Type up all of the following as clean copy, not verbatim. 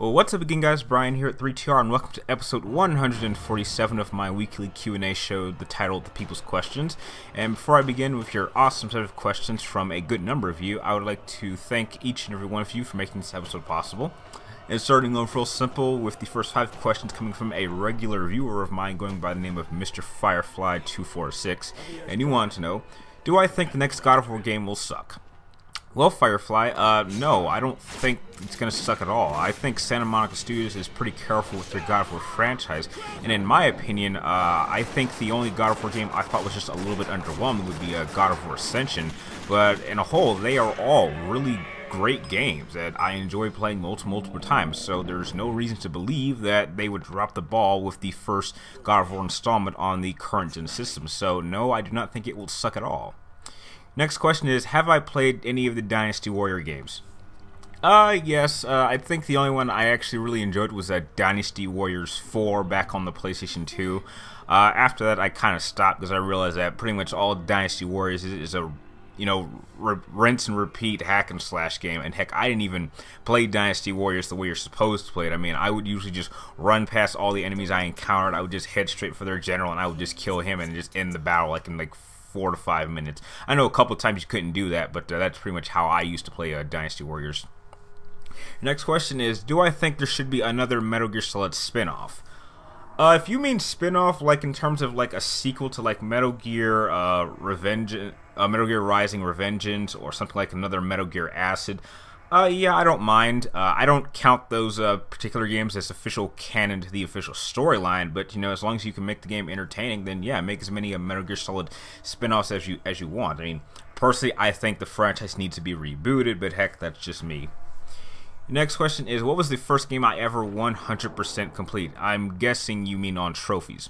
Well, what's up again, guys? Brian here at 3TR, and welcome to episode 147 of my weekly Q&A show, the title, The People's Questions. And before I begin with your awesome set of questions from a good number of you, I would like to thank each and every one of you for making this episode possible. And starting off real simple with the first 5 questions coming from a regular viewer of mine going by the name of Mr. Firefly246. And you want to know, do I think the next God of War game will suck? Well, Firefly, no, I don't think it's going to suck at all. I think Santa Monica Studios is pretty careful with their God of War franchise, and in my opinion, I think the only God of War game I thought was just a little bit underwhelming would be God of War Ascension, but in a whole, they are all really great games that I enjoy playing multiple times, so there's no reason to believe that they would drop the ball with the first God of War installment on the current gen system, so no, I do not think it will suck at all. Next question is, have I played any of the Dynasty Warrior games? Yes, I think the only one I actually really enjoyed was Dynasty Warriors 4 back on the PlayStation 2. After that, I kind of stopped because I realized that pretty much all Dynasty Warriors is a, rinse and repeat hack and slash game. And heck, I didn't even play Dynasty Warriors the way you're supposed to play it. I mean, I would usually just run past all the enemies I encountered. I would just head straight for their general, and I would just kill him and just end the battle in 4 to 5 minutes. I know a couple of times you couldn't do that, but that's pretty much how I used to play Dynasty Warriors. Next question is, do I think there should be another Metal Gear Solid spin-off? If you mean spin-off, in terms of a sequel to Metal Gear Metal Gear Rising Revengeance, or something like another Metal Gear Acid, yeah, I don't mind. I don't count those particular games as official canon to the official storyline, but as long as you can make the game entertaining, then yeah, make as many Metal Gear Solid spin-offs as you want. I mean, personally, I think the franchise needs to be rebooted, but heck, that's just me. Next question is, what was the first game I ever 100% complete? I'm guessing you mean on trophies.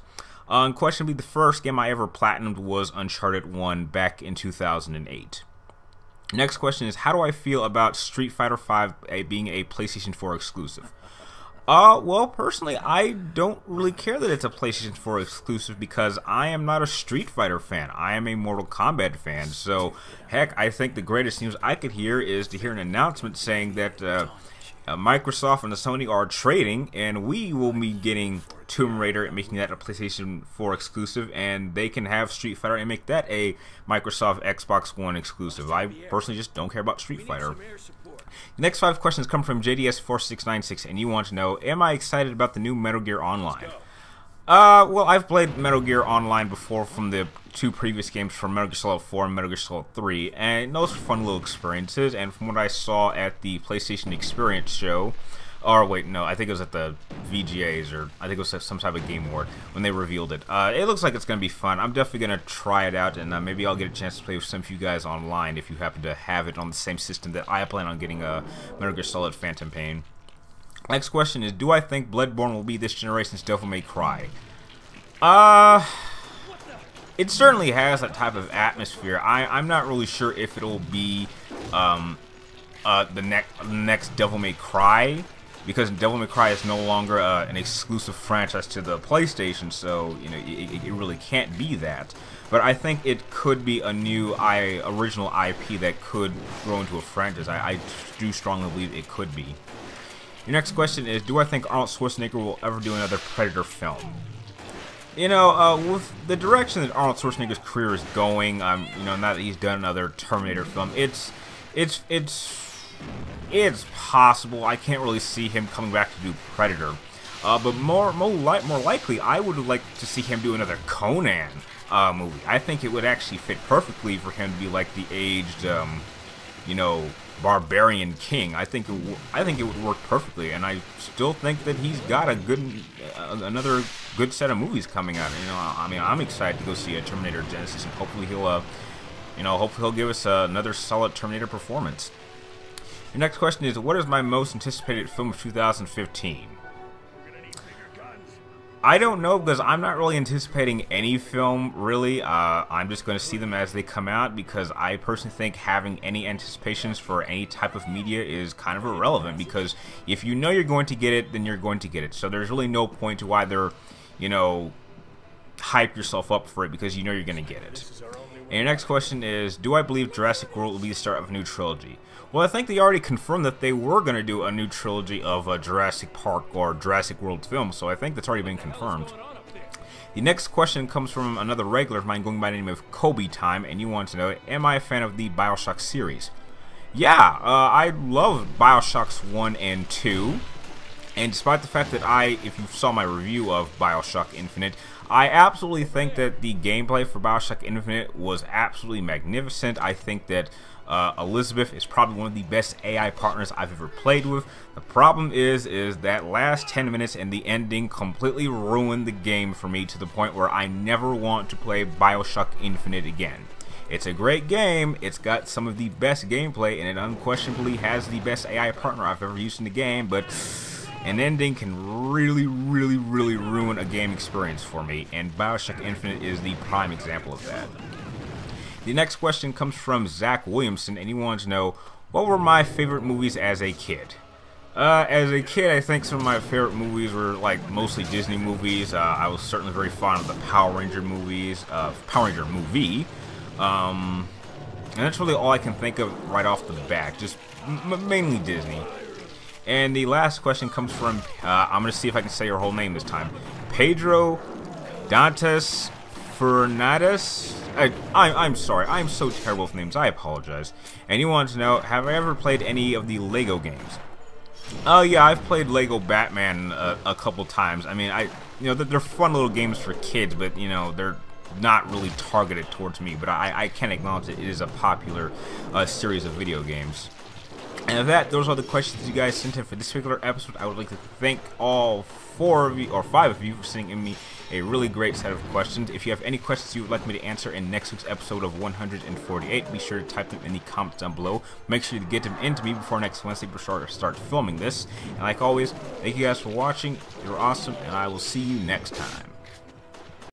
Unquestionably, the first game I ever platinumed was Uncharted 1 back in 2008. Next question is, how do I feel about Street Fighter V being a PlayStation 4 exclusive? Well, personally, I don't really care that it's a PlayStation 4 exclusive because I am not a Street Fighter fan. I am a Mortal Kombat fan. So, heck, I think the greatest news I could hear is to hear an announcement saying that Microsoft and the Sony are trading, and we will be getting Tomb Raider and making that a PlayStation 4 exclusive, and they can have Street Fighter and make that a Microsoft Xbox One exclusive. I personally just don't care about Street Fighter. The next 5 questions come from JDS4696, and you want to know, am I excited about the new Metal Gear Online? Well, I've played Metal Gear Online before from the 2 previous games, from Metal Gear Solid 4 and Metal Gear Solid 3, and those were fun little experiences, and from what I saw at the PlayStation Experience show, or wait, no, I think it was at the VGAs, or I think it was some type of Game Award, when they revealed it. It looks like it's going to be fun. I'm definitely going to try it out, and maybe I'll get a chance to play with some of you guys online if you happen to have it on the same system that I plan on getting Metal Gear Solid Phantom Pain. Next question is, do I think Bloodborne will be this generation's Devil May Cry? It certainly has that type of atmosphere. I'm not really sure if it'll be the next Devil May Cry, because Devil May Cry is no longer an exclusive franchise to the PlayStation, so it really can't be that. But I think it could be a new original IP that could grow into a franchise. I do strongly believe it could be. Your next question is, do I think Arnold Schwarzenegger will ever do another Predator film? With the direction that Arnold Schwarzenegger's career is going, now that he's done another Terminator film, it's possible. I can't really see him coming back to do Predator. But more likely, I would like to see him do another Conan movie. I think it would actually fit perfectly for him to be like the aged, barbarian king. I think it would work perfectly, and I still think that he's got another good set of movies coming out. I mean, I'm excited to go see a Terminator Genesis, and hopefully he'll give us another solid Terminator performance. Your next question is, what is my most anticipated film of 2015? I don't know, because I'm not really anticipating any film, really. I'm just going to see them as they come out, because I personally think having any anticipations for any type of media is kind of irrelevant, because if you know you're going to get it, then you're going to get it. So there's really no point to either, hype yourself up for it, because you know you're going to get it. And your next question is, do I believe Jurassic World will be the start of a new trilogy? Well, I think they already confirmed that they were going to do a new trilogy of Jurassic Park or Jurassic World films, so I think that's already been confirmed. The next question comes from another regular of mine going by the name of Kobe Time, and you want to know, am I a fan of the BioShock series? Yeah, I love BioShocks 1 and 2. And despite the fact that if you saw my review of BioShock Infinite, I absolutely think that the gameplay for BioShock Infinite was absolutely magnificent. I think that Elizabeth is probably one of the best AI partners I've ever played with. The problem is that last 10 minutes and the ending completely ruined the game for me to the point where I never want to play BioShock Infinite again. It's a great game, it's got some of the best gameplay, and it unquestionably has the best AI partner I've ever used in the game, but an ending can really ruin a game experience for me, and BioShock Infinite is the prime example of that. The next question comes from Zach Williamson, and he wants to know, what were my favorite movies as a kid? As a kid, I think some of my favorite movies were like mostly Disney movies. I was certainly very fond of the Power Ranger movies, Power Ranger movie. And that's really all I can think of right off the bat, just mainly Disney. And the last question comes from, I'm going to see if I can say your whole name this time, Pedro Dantes Fernandez. I'm sorry, I'm so terrible with names, I apologize. And you want to know, have I ever played any of the Lego games? Oh yeah, I've played Lego Batman a couple times. I mean, they're fun little games for kids, but they're not really targeted towards me. But I can acknowledge that it is a popular series of video games. And with that, those are the questions you guys sent in for this particular episode. I would like to thank all 4 of you, or 5 of you, for sending me a really great set of questions. If you have any questions you would like me to answer in next week's episode of 148, be sure to type them in the comments down below. Make sure to get them into me before next Wednesday before I start filming this. And like always, thank you guys for watching. You're awesome, and I will see you next time.